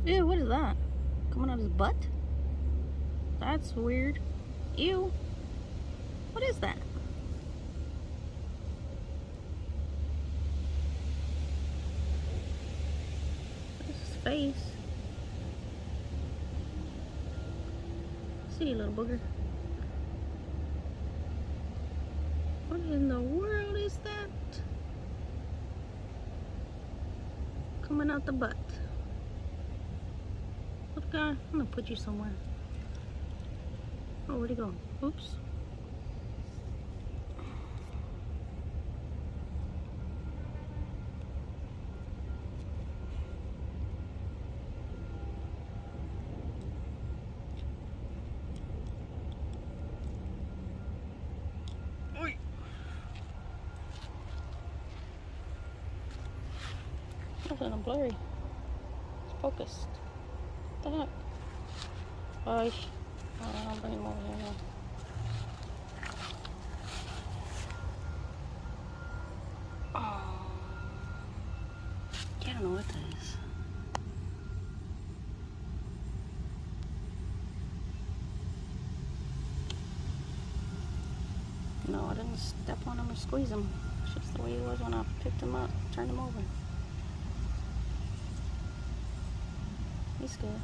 Ew, what is that? Coming out his butt? That's weird. Ew. What is that? His face. See, little booger. What in the world is that? Coming out the butt. Look, guy, I'm gonna put you somewhere. Oh, where'd he go? Oops. Oi. That's kind of blurry. It's focused. What the heck? Gosh. I'll bring him over here now. Oh. I don't know what that is. No, I didn't step on him or squeeze him. It's just the way he was when I picked him up, turned him over. He's good.